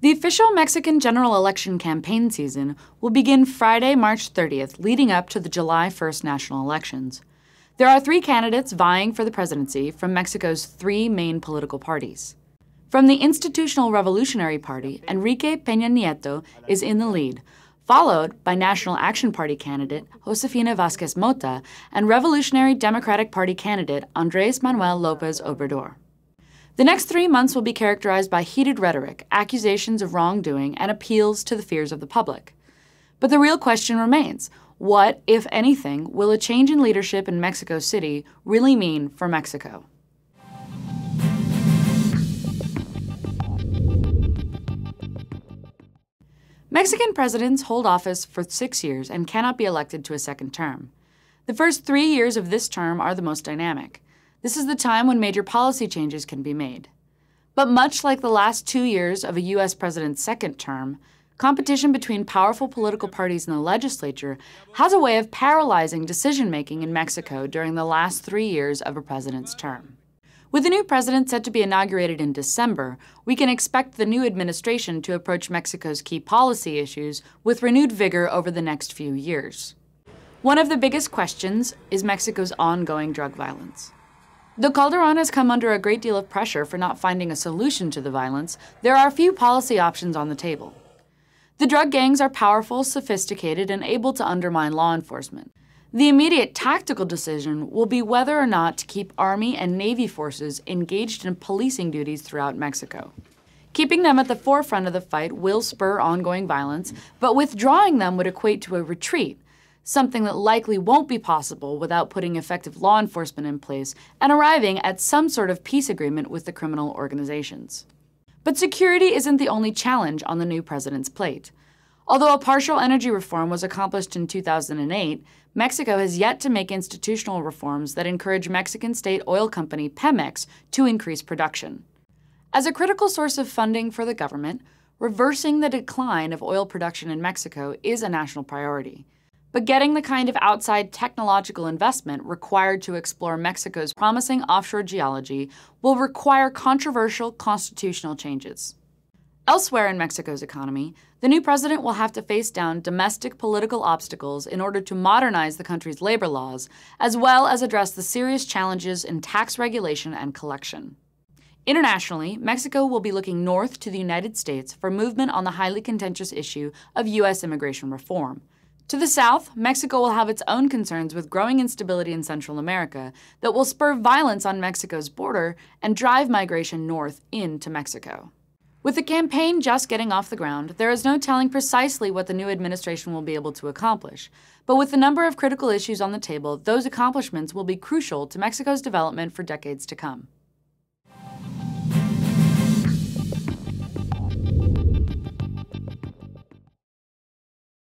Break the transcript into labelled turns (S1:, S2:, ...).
S1: The official Mexican general election campaign season will begin Friday, March 30th, leading up to the July 1st national elections. There are 3 candidates vying for the presidency from Mexico's 3 main political parties. From the Institutional Revolutionary Party, Enrique Peña Nieto is in the lead, followed by National Action Party candidate Josefina Vazquez Mota and Revolutionary Democratic Party candidate Andrés Manuel López Obrador. The next 3 months will be characterized by heated rhetoric, accusations of wrongdoing, and appeals to the fears of the public. But the real question remains: what, if anything, will a change in leadership in Mexico City really mean for Mexico? Mexican presidents hold office for 6 years and cannot be elected to a second term. The first 3 years of this term are the most dynamic. This is the time when major policy changes can be made. But much like the last 2 years of a U.S. president's second term, competition between powerful political parties in the legislature has a way of paralyzing decision-making in Mexico during the last 3 years of a president's term. With the new president set to be inaugurated in December, we can expect the new administration to approach Mexico's key policy issues with renewed vigor over the next few years. One of the biggest questions is Mexico's ongoing drug violence. Though Calderón has come under a great deal of pressure for not finding a solution to the violence, there are few policy options on the table. The drug gangs are powerful, sophisticated, and able to undermine law enforcement. The immediate tactical decision will be whether or not to keep Army and Navy forces engaged in policing duties throughout Mexico. Keeping them at the forefront of the fight will spur ongoing violence, but withdrawing them would equate to a retreat, something that likely won't be possible without putting effective law enforcement in place and arriving at some sort of peace agreement with the criminal organizations. But security isn't the only challenge on the new president's plate. Although a partial energy reform was accomplished in 2008, Mexico has yet to make institutional reforms that encourage Mexican state oil company PEMEX to increase production. As a critical source of funding for the government, reversing the decline of oil production in Mexico is a national priority. But getting the kind of outside technological investment required to explore Mexico's promising offshore geology will require controversial constitutional changes. Elsewhere in Mexico's economy, the new president will have to face down domestic political obstacles in order to modernize the country's labor laws, as well as address the serious challenges in tax regulation and collection. Internationally, Mexico will be looking north to the United States for movement on the highly contentious issue of U.S. immigration reform. To the south, Mexico will have its own concerns with growing instability in Central America that will spur violence on Mexico's border and drive migration north into Mexico. With the campaign just getting off the ground, there is no telling precisely what the new administration will be able to accomplish. But with the number of critical issues on the table, those accomplishments will be crucial to Mexico's development for decades to come.